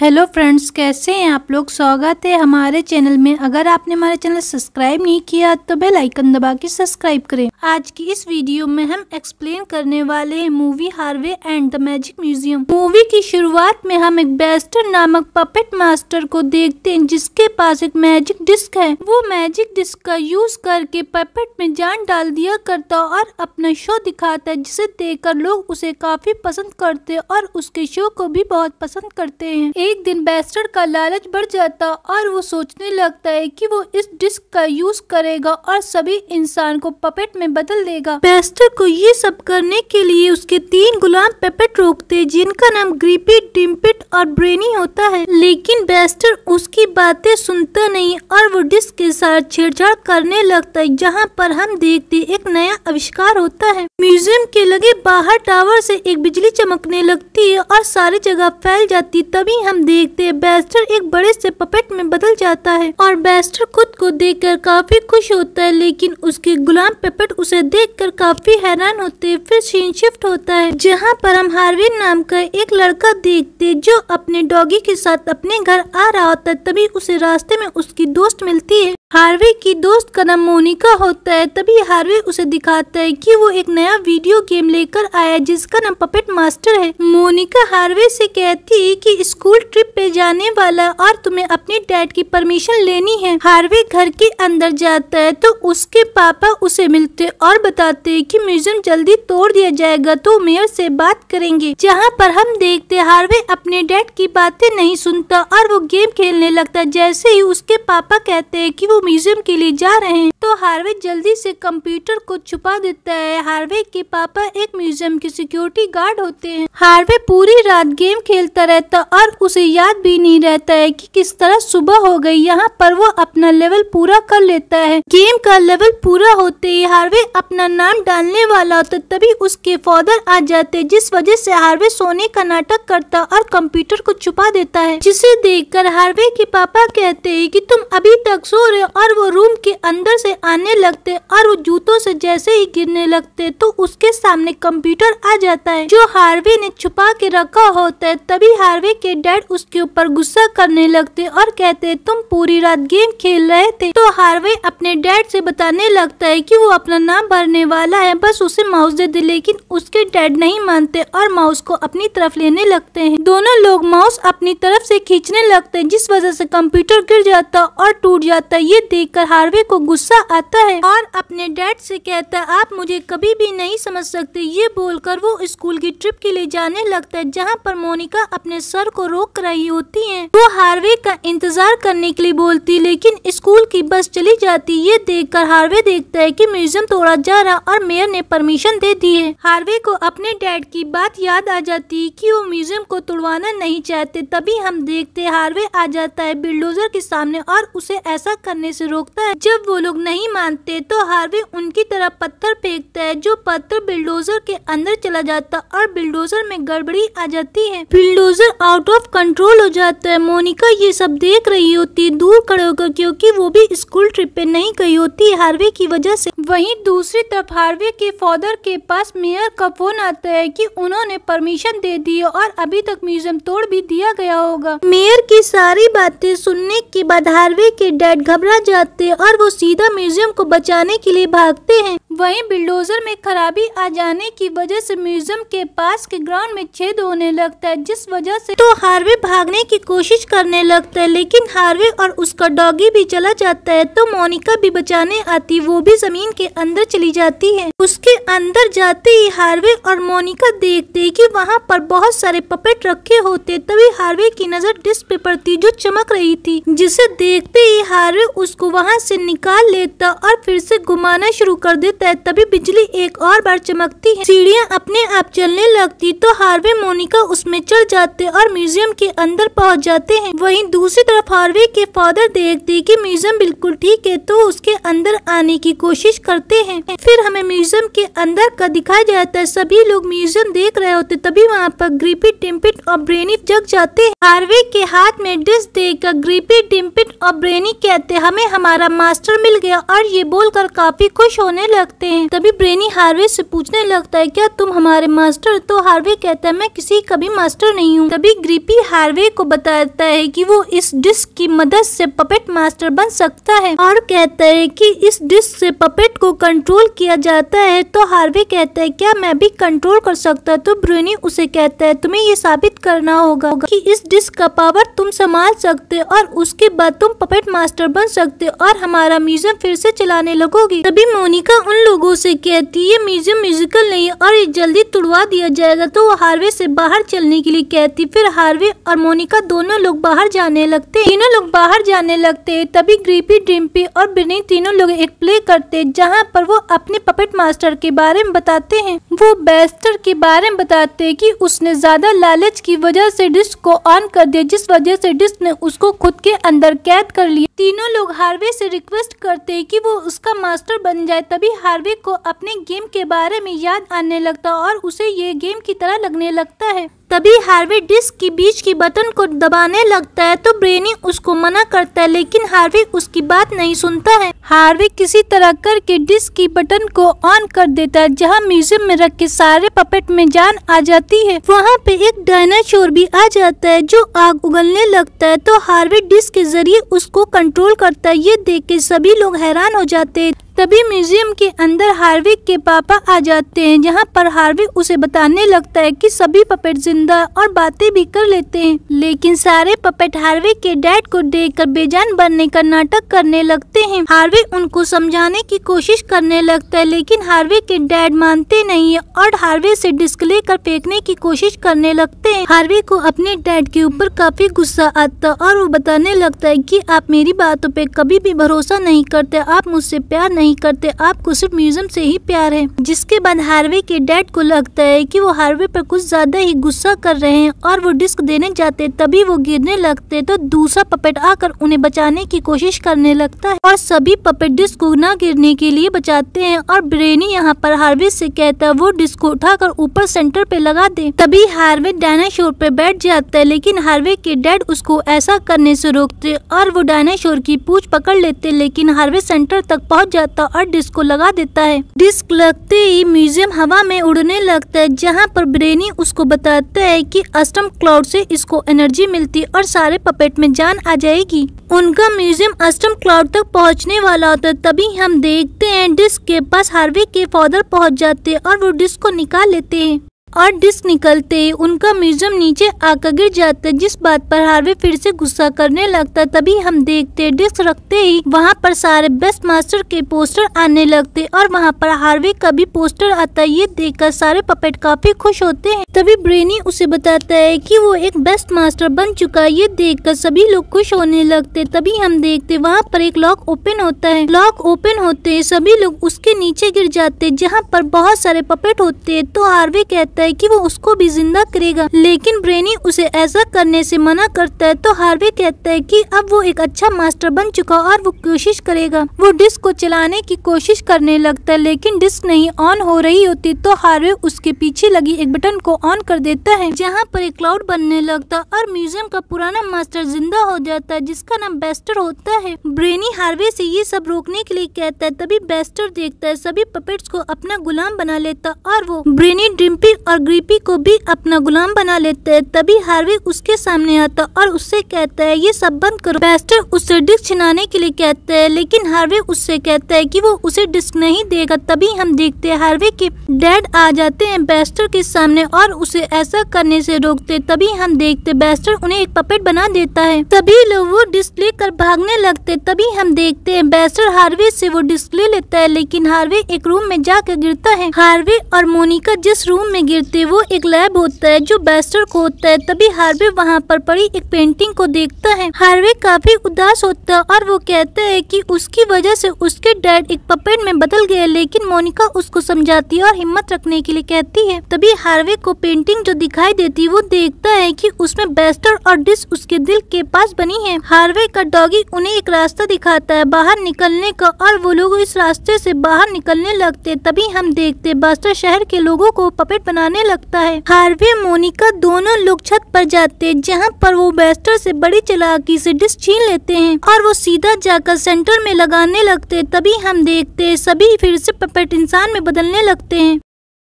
Hello friends, कैसे हैं आप लोग। स्वागत है हमारे चैनल में। अगर आपने हमारे चैनल सब्सक्राइब नहीं किया तो बेल आइकन दबा के सब्सक्राइब करें। आज की इस वीडियो में हम एक्सप्लेन करने वाले हैं movie Harvey and the magic museum. Movie की शुरुआत में हम एक बेस्टर नामक पपेट मास्टर को देखते हैं जिसके पास एक मैजिक डिस्क है। वो मैजिक डिस्क का यूज करके पपेट में जान डाल दिया करता और अपना शो दिखाता है, जिसे देखकर लोग उसे काफी पसंद करते और उसके शो को भी बहुत पसंद करते हैं। एक दिन बेस्टर का लालच बढ़ जाता और वो सोचने लगता है कि वो इस डिस्क का यूज करेगा और सभी इंसान को पपेट में बदल देगा। बेस्टर को ये सब करने के लिए उसके 3 गुलाम पपेट रोकते जिनका नाम ग्रिपी, डिम्पिट और ब्रेनी होता है, लेकिन बेस्टर उसकी बातें सुनता नहीं और वो डिस्क के साथ छेड़छाड़ करने लगता है। जहाँ पर हम देखते एक नया आविष्कार होता है। म्यूजियम के लगे बाहर टावर से एक बिजली चमकने लगती है और सारी जगह फैल जाती। तभी हम देखते हैं बेस्टर एक बड़े से पपेट में बदल जाता है और बेस्टर खुद को देखकर काफी खुश होता है, लेकिन उसके गुलाम पपेट उसे देखकर काफी हैरान होते हैं। फिर सीन शिफ्ट होता है जहाँ पर हम हार्वे नाम का एक लड़का देखते जो अपने डॉगी के साथ अपने घर आ रहा होता है। तभी उसे रास्ते में उसकी दोस्त मिलती है। हार्वे की दोस्त का नाम मोनिका होता है। तभी हार्वे उसे दिखाता है कि वो एक नया वीडियो गेम लेकर आया है जिसका नाम पपेट मास्टर है। मोनिका हार्वे से कहती है कि स्कूल ट्रिप पे जाने वाला और तुम्हें अपने डैड की परमिशन लेनी है। हार्वे घर के अंदर जाता है तो उसके पापा उसे मिलते और बताते हैं कि म्यूजियम जल्दी तोड़ दिया जाएगा तो मेयर से बात करेंगे। जहाँ पर हम देखते हार्वे अपने डैड की बातें नहीं सुनता और वो गेम खेलने लगता है। जैसे ही उसके पापा कहते हैं कि वो म्यूजियम के लिए जा रहे हैं तो हार्वे जल्दी से कंप्यूटर को छुपा देता है। हार्वे के पापा एक म्यूजियम के सिक्योरिटी गार्ड होते हैं। हार्वे पूरी रात गेम खेलता रहता और उसे याद भी नहीं रहता है कि किस तरह सुबह हो गई। यहाँ पर वो अपना लेवल पूरा कर लेता है। गेम का लेवल पूरा होते ही हार्वे अपना नाम डालने वाला होता, तभी उसके फादर आ जाते जिस वजह से हार्वे सोने का नाटक करता और कंप्यूटर को छुपा देता है, जिसे देखकर हार्वे के पापा कहते हैं कि तुम अभी तक सो रहे और वो रूम के अंदर से आने लगते और वो जूतों से जैसे ही गिरने लगते तो उसके सामने कंप्यूटर आ जाता है जो हार्वे ने छुपा के रखा होता है। तभी हार्वे के डैड उसके ऊपर गुस्सा करने लगते और कहते तुम पूरी रात गेम खेल रहे थे। तो हार्वे अपने डैड से बताने लगता है कि वो अपना नाम भरने वाला है, बस उसे माउस दे दे, लेकिन उसके डैड नहीं मानते और माउस को अपनी तरफ लेने लगते हैं। दोनों लोग माउस अपनी तरफ से खींचने लगते हैं जिस वजह से कंप्यूटर गिर जाता और टूट जाता। ये देखकर हार्वे को गुस्सा आता है और अपने डैड से कहता है आप मुझे कभी भी नहीं समझ सकते। ये बोलकर वो स्कूल की ट्रिप के लिए जाने लगता है जहाँ पर मोनिका अपने सर को रोक रही होती है। वो हार्वे का इंतजार करने के लिए बोलती लेकिन स्कूल की बस चली जाती। ये देखकर हार्वे देखता है कि म्यूजियम तोड़ा जा रहा और मेयर ने परमिशन दे दी है। हार्वे को अपने डैड की बात याद आ जाती है कि वो म्यूजियम को तोड़वाना नहीं चाहते। तभी हम देखते हार्वे आ जाता है बिल्डोजर के सामने और उसे ऐसा करने से रोकता है। जब वो लोग नहीं मानते तो हार्वे उनकी तरफ पत्थर फेंकता है जो पत्थर बिल्डोजर के अंदर चला जाता और बिल्डोजर में गड़बड़ी आ जाती है। बिल्डोजर आउट ऑफ कंट्रोल हो जाता है। मोनिका ये सब देख रही होती है दूर खड़े होकर, क्योंकि वो भी स्कूल ट्रिप पे नहीं गई होती है हार्वे की वजह से। वहीं दूसरी तरफ हार्वे के फादर के पास मेयर का फोन आता है कि उन्होंने परमिशन दे दी और अभी तक म्यूजियम तोड़ भी दिया गया होगा। मेयर की सारी बातें सुनने के बाद हार्वे के डैड घबरा जाते और वो सीधा म्यूजियम को बचाने के लिए भागते हैं। वहीं बिल्डोजर में खराबी आ जाने की वजह से म्यूजियम के पास के ग्राउंड में छेद होने लगता है, जिस वजह से तो हार्वे भागने की कोशिश करने लगता है, लेकिन हार्वे और उसका डॉगी भी चला जाता है। तो मोनिका भी बचाने आती, वो भी जमीन के अंदर चली जाती है। उसके अंदर जाते ही हार्वे और मोनिका देखते हैं कि वहाँ पर बहुत सारे पपेट रखे होते। तभी हार्वे की नजर डिस्क पे पड़ती जो चमक रही थी, जिसे देखते ही हार्वे उसको वहाँ से निकाल लेता और फिर से घुमाना शुरू कर देता है। तभी बिजली एक और बार चमकती है, सीढ़ियाँ अपने आप चलने लगती। तो हार्वे मोनिका उसमें चढ़ जाते और म्यूजियम के अंदर पहुँच जाते हैं। वहीं दूसरी तरफ हार्वे के फादर देखते कि म्यूजियम बिल्कुल ठीक है तो उसके अंदर आने की कोशिश करते हैं। फिर हमें म्यूजियम के अंदर का दिखाया जाता है। सभी लोग म्यूजियम देख रहे होते तभी वहाँ पर ग्रिपी, डिम्पिट और ब्रेनी जग जाते हैं। हार्वे के हाथ में डिस्क देखकर ग्रिपी, डिम्पिट और ब्रेनी कहते हमें हमारा मास्टर मिल गया और ये बोलकर काफी खुश होने लगते लगते हैं। तभी ब्रेनी हार्वे से पूछने लगता है क्या तुम हमारे मास्टर? तो हार्वे कहता है मैं किसी का भी मास्टर नहीं हूँ। तभी ग्रिपी हार्वे को बताता है कि वो इस डिस्क की मदद से पपेट मास्टर बन सकता है और कहता है कि इस डिस्क से पपेट को कंट्रोल किया जाता है। तो हार्वे कहता है क्या मैं भी कंट्रोल कर सकता? तो ब्रेनी उसे कहता है तुम्हें ये साबित करना होगा कि इस डिस्क का पावर तुम संभाल सकते और उसके बाद तुम पपेट मास्टर बन सकते और हमारा म्यूजियम फिर से चलाने लगोगी। तभी मोनिका उन लोगों से कहती है म्यूजियम म्यूजिकल नहीं और ये जल्दी तुड़वा दिया जाएगा। तो वो हार्वे से बाहर चलने के लिए कहती। फिर हार्वे और मोनिका दोनों लोग बाहर जाने लगते। तीनों लोग बाहर जाने लगते। तभी ग्रिपी, डिम्पी और ब्रेनी तीनों लोग एक प्ले करते जहाँ पर वो अपने पपेट मास्टर के बारे में बताते हैं। वो बेस्टर के बारे में बताते हैं कि उसने ज्यादा लालच की वजह से डिस्क को ऑन कर दिया, जिस वजह से डिस्क ने उसको खुद के अंदर कैद कर लिया। तीनों लोग हार्वे से रिक्वेस्ट करते हैं कि वो उसका मास्टर बन जाए। तभी हार्वे को अपने गेम के बारे में याद आने लगता और उसे ये गेम की तरह लगने लगता है। तभी हार्वे डिस्क की बीच की बटन को दबाने लगता है तो ब्रेनी उसको मना करता है, लेकिन हार्वे उसकी बात नहीं सुनता है। हार्वे किसी तरह करके डिस्क की बटन को ऑन कर देता है जहां म्यूजियम में रखे सारे पपेट में जान आ जाती है। वहां पे एक डायनासोर भी आ जाता है जो आग उगलने लगता है। तो हार्वे डिस्क के जरिए उसको कंट्रोल करता है। ये देख के सभी लोग हैरान हो जाते हैं। तभी म्यूजियम के अंदर हार्वे के पापा आ जाते हैं जहां पर हार्वे उसे बताने लगता है कि सभी पपेट जिंदा और बातें भी कर लेते हैं, लेकिन सारे पपेट हार्वे के डैड को देखकर बेजान बनने का नाटक करने लगते हैं। हार्वे उनको समझाने की कोशिश करने लगता है, लेकिन हार्वे के डैड मानते नहीं है और हार्वे से डिस्क लेकर फेंकने की कोशिश करने लगते हैं। हार्वे को अपने डैड के ऊपर काफी गुस्सा आता और वो बताने लगता है कि आप मेरी बातों पे कभी भी भरोसा नहीं करते, आप मुझसे प्यार नहीं करते, आपको सिर्फ म्यूजियम से ही प्यार है। जिसके बाद हार्वे के डैड को लगता है कि वो हार्वे पर कुछ ज्यादा ही गुस्सा कर रहे हैं और वो डिस्क देने जाते तभी वो गिरने लगते तो दूसरा पपेट आकर उन्हें बचाने की कोशिश करने लगता है और सभी पपेट डिस्क को न गिरने के लिए बचाते हैं। और ब्रेनी यहाँ पर हार्वे से कहता है वो डिस्क को उठाकर ऊपर सेंटर पे लगा दे। तभी हार्वे डायनासोर पे बैठ जाता है, लेकिन हार्वे के डैड उसको ऐसा करने से रोकते और वो डायनासोर की पूंछ पकड़ लेते, लेकिन हार्वे सेंटर तक पहुँच जाता और डिस्क को लगा देता है। डिस्क लगते ही म्यूजियम हवा में उड़ने लगता है जहाँ पर ब्रेनी उसको बताता है कि अस्टम क्लाउड से इसको एनर्जी मिलती और सारे पपेट में जान आ जाएगी। उनका म्यूजियम अस्टम क्लाउड तक पहुँचने वाला होता है। तभी हम देखते हैं डिस्क के पास हार्वे के फादर पहुँच जाते हैं और वो डिस्क को निकाल लेते हैं और डिस्क निकलते ही उनका म्यूजियम नीचे आकर गिर जाता है, जिस बात पर हार्वे फिर से गुस्सा करने लगता है। तभी हम देखते हैं डिस्क रखते ही वहाँ पर सारे बेस्ट मास्टर के पोस्टर आने लगते और वहाँ पर हार्वे का भी पोस्टर आता है। ये देखकर सारे पपेट काफी खुश होते हैं। तभी ब्रेनी उसे बताता है कि वो एक बेस्ट मास्टर बन चुका है। ये देखकर सभी लोग खुश होने लगते। तभी हम देखते वहाँ पर एक लॉक ओपन होता है। लॉक ओपन होते सभी लोग उसके नीचे गिर जाते जहाँ पर बहुत सारे पपेट होते। तो हार्वे कहता है कि वो उसको भी जिंदा करेगा, लेकिन ब्रेनी उसे ऐसा करने से मना करता है। तो हार्वे कहता है कि अब वो एक अच्छा मास्टर बन चुका और वो कोशिश करेगा। वो डिस्क को चलाने की कोशिश करने लगता है, लेकिन डिस्क नहीं ऑन हो रही होती। तो हार्वे उसके पीछे लगी एक बटन को ऑन कर देता है जहाँ पर एक क्लाउड बनने लगता और म्यूजियम का पुराना मास्टर जिंदा हो जाता है जिसका नाम बेस्टर होता है। ब्रेनी हार्वे से ये सब रोकने के लिए कहता है। तभी बेस्टर देखता है सभी पपेट्स को अपना गुलाम बना लेता और वो ब्रेनी, डिम्पी और ग्रिपी को भी अपना गुलाम बना लेते हैं। तभी हार्वे उसके सामने आता और उससे कहता है ये सब बंद करो। बेस्टर उससे डिस्क छिनाने के लिए कहता है, लेकिन हार्वे उससे कहता है कि वो उसे डिस्क नहीं देगा। तभी हम देखते हैं हार्वे के डैड आ जाते हैं बेस्टर के सामने और उसे ऐसा करने से रोकते। तभी हम देखते बेस्टर उन्हें एक पपेट बना देता है। तभी लोग वो डिस्क लेकर भागने लगते। तभी हम देखते हैं बेस्टर हार्वे से वो डिस्क ले लेता है, लेकिन हार्वे एक रूम में जाकर गिरता है। हार्वे और मोनिका जिस रूम में गिरते वो एक लैब होता है जो बेस्टर को होता है। तभी हार्वे वहाँ पर पड़ी एक पेंटिंग को देखता है। हार्वे काफी उदास होता है और वो कहता है कि उसकी वजह से उसके डैड एक पपेट में बदल गए, लेकिन मोनिका उसको समझाती है और हिम्मत रखने के लिए कहती है। तभी हार्वे को पेंटिंग जो दिखाई देती वो देखता है कि उसमें बेस्टर और डिस्क उसके दिल के पास बनी है। हार्वे का डॉगी उन्हें एक रास्ता दिखाता है बाहर निकलने का और वो लोग इस रास्ते से बाहर निकलने लगते। तभी हम देखते बेस्टर शहर के लोगों को पपेट बना चिल्लाने लगता है। हार्वे मोनिका दोनों लोग छत पर जाते हैं, जहाँ पर वो बेस्टर से बड़ी चालाकी से डिश छीन लेते हैं और वो सीधा जाकर सेंटर में लगाने लगते। तभी हम देखते हैं सभी फिर से पपेट इंसान में बदलने लगते हैं।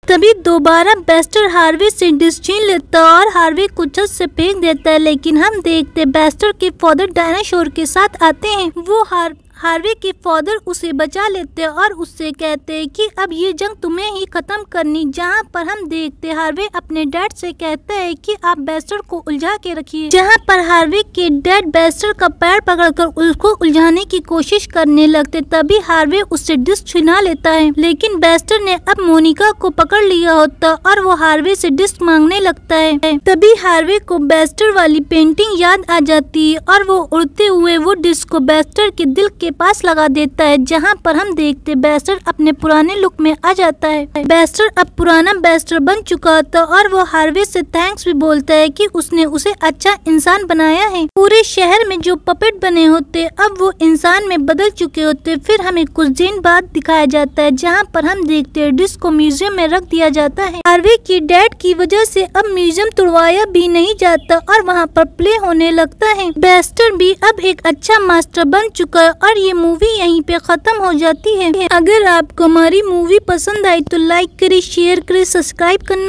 तभी दोबारा बेस्टर हार्वे से डिश छीन लेता और हार्वे को छत से फेंक देता है, लेकिन हम देखते बेस्टर के फादर डायनासोर के साथ आते हैं। वो हार्वे के फादर उसे बचा लेते हैं और उससे कहते हैं कि अब ये जंग तुम्हें ही खत्म करनी। जहाँ पर हम देखते हार्वे अपने डैड से कहता है कि आप बेस्टर को उलझा के रखिए। जहाँ पर हार्वे के डैड बेस्टर का पैर पकड़कर उसको उलझाने की कोशिश करने लगते, तभी हार्वे उससे डिश छीना लेता है, लेकिन बेस्टर ने अब मोनिका को पकड़ लिया होता और वो हार्वे से डिश मांगने लगता है। तभी हार्वे को बेस्टर वाली पेंटिंग याद आ जाती है और वो उड़ते हुए वो डिश को बेस्टर के दिल के पास लगा देता है, जहाँ पर हम देखते बेस्टर अपने पुराने लुक में आ जाता है। बेस्टर अब पुराना बेस्टर बन चुका था और वो हार्वे से थैंक्स भी बोलता है कि उसने उसे अच्छा इंसान बनाया है। पूरे शहर में जो पपेट बने होते अब वो इंसान में बदल चुके होते। फिर हमें कुछ दिन बाद दिखाया जाता है, जहाँ पर हम देखते हैं डिश को म्यूजियम में रख दिया जाता है। हार्वे की डैड की वजह से अब म्यूजियम तोड़वाया भी नहीं जाता और वहाँ पर प्ले होने लगता है। बेस्टर भी अब एक अच्छा मास्टर बन चुका है और ये मूवी यहीं पे खत्म हो जाती है। अगर आपको हमारी मूवी पसंद आई तो लाइक करें, शेयर करें, सब्सक्राइब करना